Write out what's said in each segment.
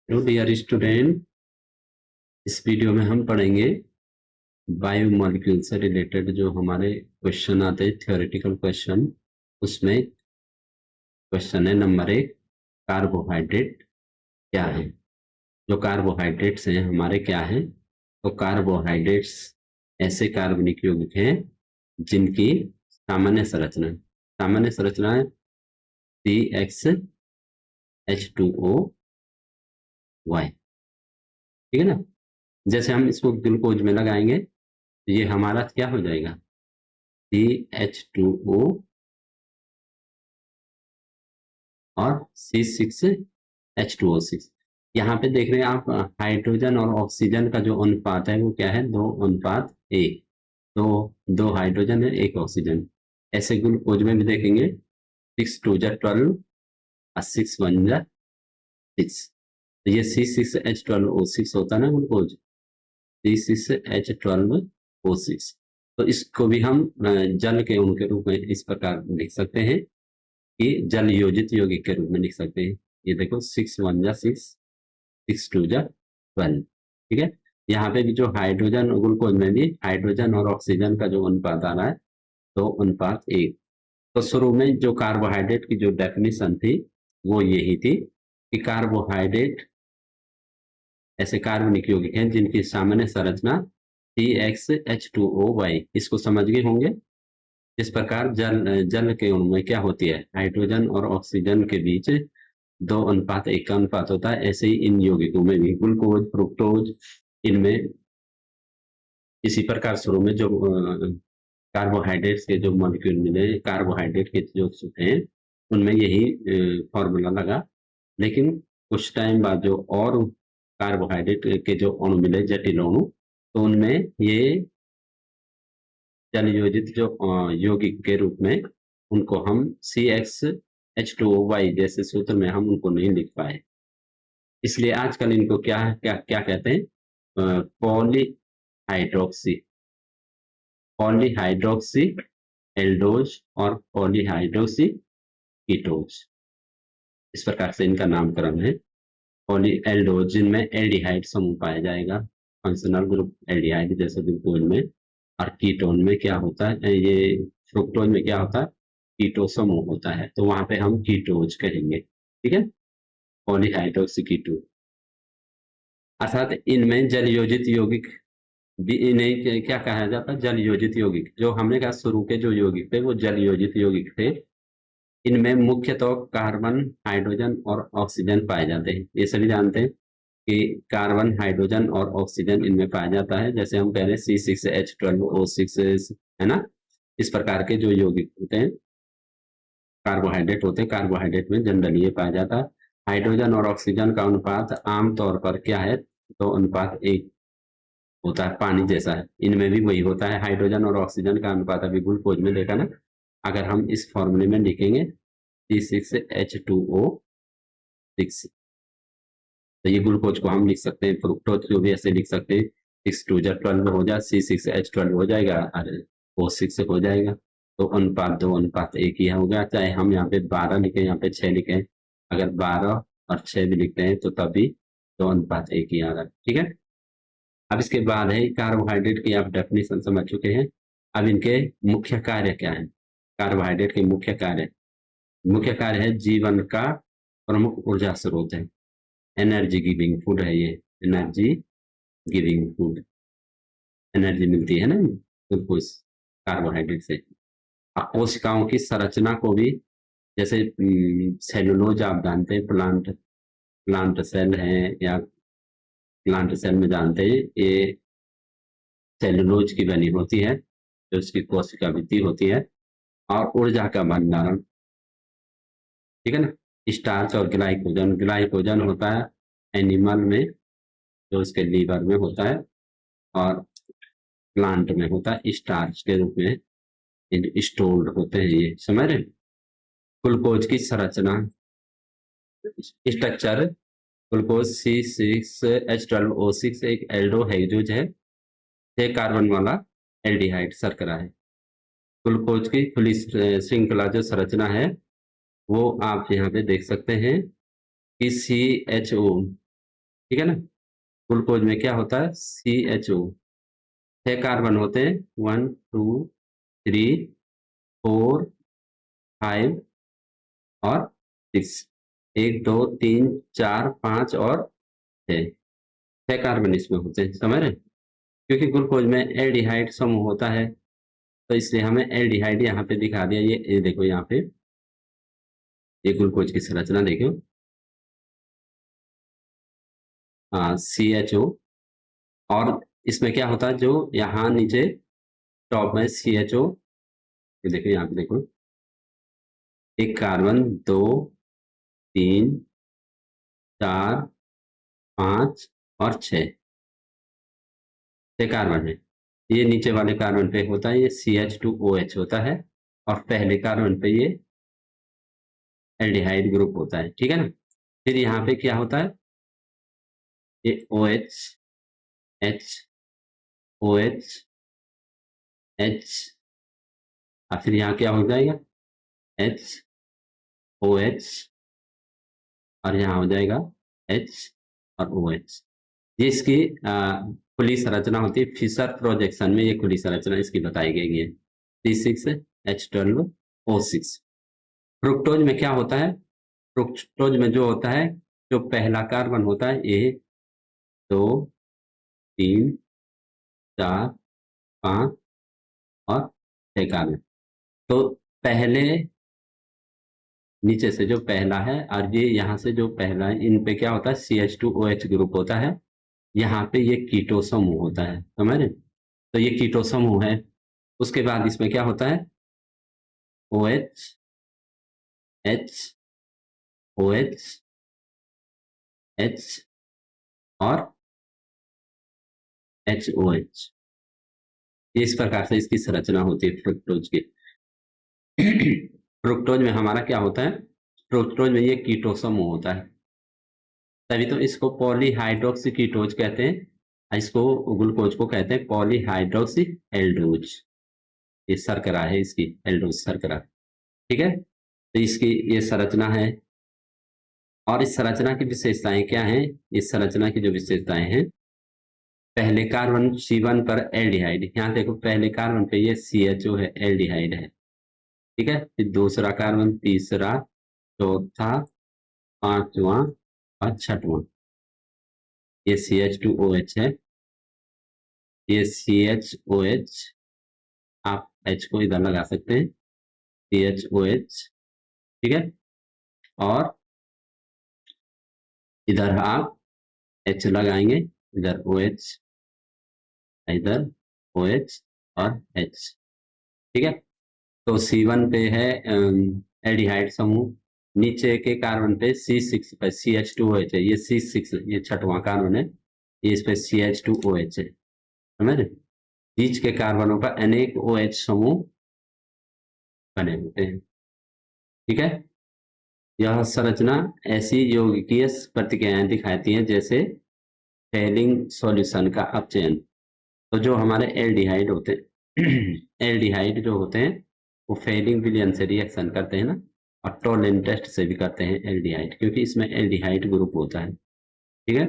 Hello dear student, इस video में हम पढ़ेंगे बायोमॉलिक्यूल से रिलेटेड जो हमारे क्वेश्चन आते हैं, थ्योरेटिकल क्वेश्चन। उसमें क्वेश्चन है नंबर 1, कार्बोहाइड्रेट क्या है। जो कार्बोहाइड्रेट्स हैं हमारे क्या हैं, तो कार्बोहाइड्रेट्स ऐसे कार्बनिक यौगिक हैं जिनकी सामान्य संरचना है CxH2O, ठीक है ना। जैसे हम इसको ग्लूकोज में लगाएंगे तो ये हमारा क्या हो जाएगा, CH2O और C6H2O6। यहाँ पे देख रहे हैं आप, हाइड्रोजन और ऑक्सीजन का जो अनुपात है वो क्या है, 2:1। तो 2 हाइड्रोजन है, 1 ऑक्सीजन। ऐसे ग्लूकोज में भी देखेंगे 6 2 12 और 6 1 6। तो ये C6H12O6 होता है ना ग्लूकोज, C6H12O6। तो इसको भी हम जल के अणु के रूप में इस प्रकार लिख सकते हैं कि जल योजित यौगिक के रूप में लिख सकते हैं। ये देखो 6 1 6, 6 2 12, ठीक है। यहाँ पे भी जो हाइड्रोजन ग्लूकोज में भी हाइड्रोजन और ऑक्सीजन का जो अनुपात आ रहा है, तो अनुपात 1। तो शुरू में जो कार्बोहाइड्रेट की जो डेफिनेशन थी वो यही थी कि कार्बोहाइड्रेट ऐसे कार्बनिक यौगिक हैं जिनकी सामान्य संरचना CxH2O, इसको समझ गए होंगे। इस प्रकार जल के अणु में क्या होती है, हाइड्रोजन और ऑक्सीजन के बीच 2:1 का अनुपात होता है। ऐसे ही इन यौगिकों में भी ग्लूकोज, फ्रुक्टोज, इनमें इसी प्रकार शुरू में जो कार्बोहाइड्रेट्स के जो मॉलिक्यूल मिले, कार्बोहाइड्रेट के जो सूत्र हैं उनमें यही फॉर्मूला लगा। लेकिन कुछ टाइम बाद जो और कार्बोहाइड्रेट के जो अणु मिले, जटिल अणु, तो उनमें ये जल योजित जो यौगिक के रूप में उनको हम CxH2O जैसे सूत्र में हम उनको नहीं लिख पाए। इसलिए आजकल इनको क्या क्या क्या कहते हैं, पॉलीहाइड्रोक्सी पॉलीहाइड्रोक्सी एल्डोज और पॉलीहाइड्रोक्सी कीटोज, इस प्रकार से इनका नामकरण है। पॉली एल्डोज जिनमें एल्डिहाइड समूह पाया जाएगा, फंक्शनल ग्रुप एल्डिहाइड जैसे ग्लूकोज में। और कीटोन में क्या होता है, ये फ्रुक्टोज में क्या होता है, कीटो समूह होता है, तो वहां पे हम कीटोज कहेंगे, ठीक है, पॉलीहाइड्रोक्सी कीटो। अर्थात इनमें जल योजित यौगिक भी, इन्हें क्या कहा जाता है, जल योजित यौगिक। जो हमने कहा शुरू के जो यौगिक थे वो जल योजित यौगिक थे। इनमें मुख्यतः कार्बन, हाइड्रोजन और ऑक्सीजन पाए जाते हैं। ये सभी जानते हैं कि कार्बन, हाइड्रोजन और ऑक्सीजन इनमें पाया जाता है। जैसे हम कह रहे हैं C6H12O6, है ना। इस प्रकार के जो यौगिक होते हैं, कार्बोहाइड्रेट होते हैं, कार्बोहाइड्रेट में जनरली ये पाया जाता है। हाइड्रोजन और ऑक्सीजन का अनुपात आमतौर पर क्या है, तो अनुपात 1 होता है, पानी जैसा है। इनमें भी वही होता है, हाइड्रोजन और ऑक्सीजन का अनुपात अभी ग्लूकोज में देखा ना। अगर हम इस फॉर्मूले में लिखेंगे C6H2O6, तो ये ग्लूकोज को हम लिख सकते हैं, फ्रुक्टोज को भी ऐसे लिख सकते हैं, 6 2 12 हो जाए, C6H12 हो जाएगा और O6 हो जाएगा। तो अनुपात 2:1 ही होगा। चाहे हम यहाँ पे 12 लिखें, यहाँ पे 6 लिखें, अगर 12 और 6 भी लिखते हैं तो तब भी 2:1 ही आ रहा है, ठीक है। अब इसके बाद है कार्बोहाइड्रेट की, आप डेफिनेशन समझ चुके हैं। अब इनके मुख्य कार्य क्या है। कार्बोहाइड्रेट के मुख्य कार्य है जीवन का प्रमुख ऊर्जा स्रोत है, एनर्जी गिविंग फूड है ये, एनर्जी गिविंग फूड। एनर्जी मिलती है ना ग्लूकोज, कार्बोहाइड्रेट से। अब कोशिकाओं की संरचना को भी, जैसे सेलुलोज आप जानते हैं, प्लांट सेल है, या प्लांट सेल में जानते हैं ये सेलुलोज की बनी होती है, जो उसकी कोशिका भित्ति होती है। और ऊर्जा का भंडारण, ठीक है ना। स्टार्च और ग्लाइकोजन होता है एनिमल में, जो उसके लीवर में होता है, और प्लांट में होता है स्टार्च के रूप में स्टोर्ड होते हैं, ये समझ रहे। ग्लूकोज की संरचना, स्ट्रक्चर, ग्लूकोज C6H12O6 एक एल्डोहाइड्रोज है, 6 कार्बन वाला एल्डिहाइड शर्करा है। ग्लूकोज की खुली श्रृंखला जो संरचना है वो आप यहाँ पे देख सकते हैं कि CHO ठीक है ना। ग्लूकोज में क्या होता है, CHO, 6 कार्बन होते हैं, 1 2 3 4 5 और 6, 1 2 3 4 5 और 6, 6 कार्बन इसमें होते हैं, समझ रहे हैं? क्योंकि ग्लूकोज में एल्डिहाइड समूह होता है, तो इसलिए हमें एल्डिहाइड यहाँ पे दिखा दिया। ये देखो यहाँ पे, ये ग्लूकोज की संरचना देखो। हाँ, CHO, और इसमें क्या होता है, जो यहाँ नीचे टॉप में CHO, ये देखो यहाँ पे देखो, एक कार्बन, 2 3 4 5 और 6, 6 कार्बन है। ये नीचे वाले कार्बन पे होता है, ये CH2OH होता है, और पहले कार्बन पे ये एल्डिहाइड ग्रुप होता है, ठीक है ना। फिर यहाँ पे क्या होता है, ये OH H OH H, और फिर यहाँ क्या हो जाएगा, H OH, और यहाँ हो जाएगा H और OH। ये इसकी खुली संरचना होती है। फिशर प्रोजेक्शन में ये खुली संरचना इसकी बताई गई है, C6H12O6। फ्रुक्टोज में क्या होता है, फ्रुक्टोज में जो होता है, जो पहला कार्बन होता है, 1 2 3 4 5 और 6 कार्बन। तो पहले नीचे से जो पहला है, और ये यहाँ से जो पहला है, इन पे क्या होता है, CH2OH ग्रुप होता है। यहाँ पे ये कीटो समूह होता है, समझ रहे? तो ये कीटो समूह है। उसके बाद इसमें क्या होता है, OH H OH H और HOH। ये इस प्रकार से इसकी संरचना होती है फ्रुक्टोज की। फ्रुक्टोज में हमारा क्या होता है, फ्रुक्टोज में ये कीटो समूह होता है, तभी तो इसको पॉलीहाइड्रोक्सी कीटोज कहते हैं। इसको ग्लूकोज को कहते हैं पॉलीहाइड्रोक्सी एल्डोज। ये शर्करा है इसकी, एल्डोज शर्करा, ठीक है। तो इसकी ये संरचना है, और इस संरचना की विशेषताएं क्या हैं। इस संरचना की जो विशेषताएं हैं, पहले कार्बन C1 पर एल्डिहाइड, यहाँ देखो पहले कार्बन पे ये CHO है, एल्डिहाइड है, ठीक है। फिर दूसरा कार्बन, तीसरा, चौथा, पांचवा और छठवां, ये CH2OH है, ये CHOH, आप H को इधर लगा सकते हैं, CHOH, ठीक है। और इधर आप H लगाएंगे, इधर OH, इधर OH और H, ठीक है। तो C1 पे है एल्डिहाइड समूह, नीचे के कार्बन पे C6 पे CH2OH है, ये C6, ये छठवां कार्बन है, ये इस पे CH2OH है, समझ रहे? बीच के कार्बनों पर अनेक OH समूह बने होते हैं, ठीक है। यह संरचना ऐसी यौगिकीय प्रतिक्रियाएं दिखाती है जैसे फेलिंग सॉल्यूशन का अपचयन। तो जो हमारे एल्डिहाइड होते हैं, एल्डिहाइड जो होते हैं, वो फेलिंग विलयन से रिएक्शन करते हैं ना, और टोलेन टेस्ट से भी करते हैं एल्डिहाइड, क्योंकि इसमें एल्डिहाइड ग्रुप होता है, ठीक है।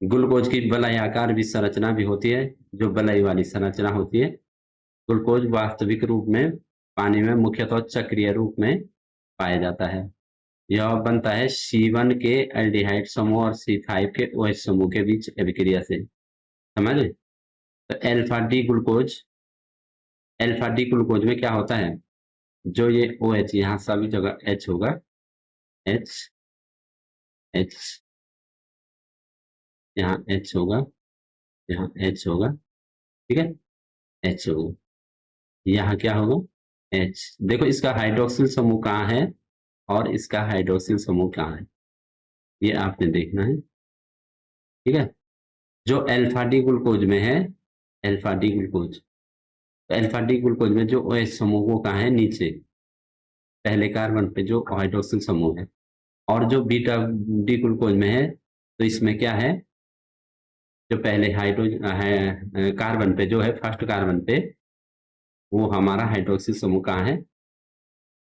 ग्लूकोज की बलय आकार भी संरचना भी होती है, जो बलय वाली संरचना होती है। ग्लूकोज वास्तविक रूप में पानी में मुख्यतः चक्रीय रूप में पाया जाता है। यह बनता है C1 के एल्डिहाइड समूह और C5 के OH समूह के बीच अभिक्रिया से, समझ रहे? तो अल्फा डी ग्लूकोज में क्या होता है, जो ये OH, यहाँ सभी जगह H होगा, H H, यहाँ H होगा, यहाँ H होगा, ठीक है, H होगा, यहाँ क्या होगा, H। देखो इसका हाइड्रोक्सिल समूह कहाँ है, और इसका हाइड्रोक्सिल समूह कहाँ है, ये आपने देखना है, ठीक है। जो अल्फा डी ग्लूकोज में है, अल्फा डी ग्लूकोज, तो अल्फा डी ग्लूकोज में जो OH समूह वो कहाँ है, नीचे पहले कार्बन पे जो हाइड्रोक्सिल समूह है। और जो बीटा डी ग्लूकोज में है, तो इसमें क्या है, जो पहले कार्बन पे जो है, फर्स्ट कार्बन पे, वो हमारा हाइड्रोक्सिल समूह कहाँ है,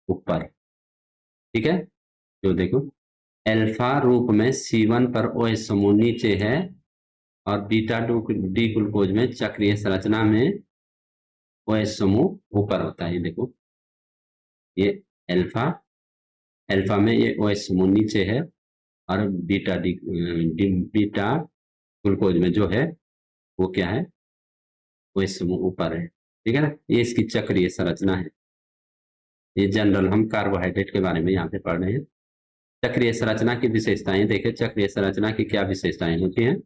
ऊपर, ठीक है। जो देखो अल्फा रूप में C1 पर OH समूह नीचे है और बीटा डी ग्लूकोज में चक्रीय संरचना में OH समूह ऊपर होता है। देखो ये अल्फा अल्फा में ये OH समूह नीचे है और बीटा ग्लूकोज में जो है वो क्या है, OH समूह ऊपर है। ठीक है ना, ये इसकी चक्रीय संरचना है। ये जनरल हम कार्बोहाइड्रेट के बारे में यहाँ पे पढ़ रहे हैं। चक्रीय संरचना की विशेषताएं देखें। चक्रीय संरचना की क्या विशेषताएं होती हैं?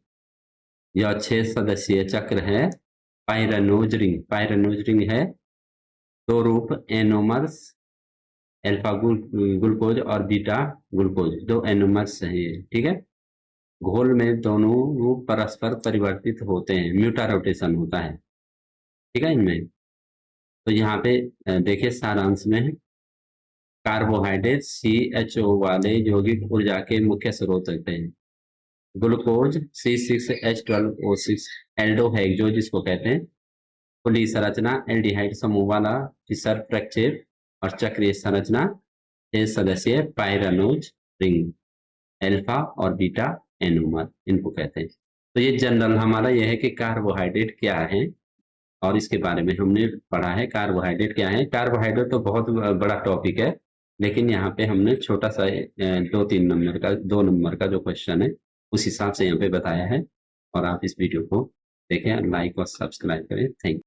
यह 6 सदस्यीय चक्र है। पाइरानोज रिंग है। दो रूप एनोमर्स, अल्फा ग्लूकोज और बीटा ग्लूकोज, दो एनोमर्स है। ठीक है, घोल में दोनों रूप परस्पर परिवर्तित होते हैं, म्यूटा रोटेशन होता है। ठीक है, इनमें तो यहाँ पे देखिए सारांश में है, कार्बोहाइड्रेट CHO वाले यौगिक ऊर्जा के मुख्य स्रोत होते हैं। ग्लूकोज C6H12O6 एल्डोहाइड्रो जिसको कहते हैं। खुली संरचना एल्डिहाइड समूह वाला फिशर फ्रैक्चर और चक्रीय संरचना 6 सदस्यीय पाइरानोज रिंग, अल्फा और बीटा एनोमर इनको कहते हैं। तो ये जनरल हमारा यह है कि कार्बोहाइड्रेट क्या है और इसके बारे में हमने पढ़ा है। कार्बोहाइड्रेट क्या है? कार्बोहाइड्रेट तो बहुत बड़ा टॉपिक है, लेकिन यहाँ पे हमने छोटा सा 2 नंबर का जो क्वेश्चन है उस हिसाब से यहाँ पे बताया है। और आप इस वीडियो को देखें, लाइक और सब्सक्राइब करें। Thank you.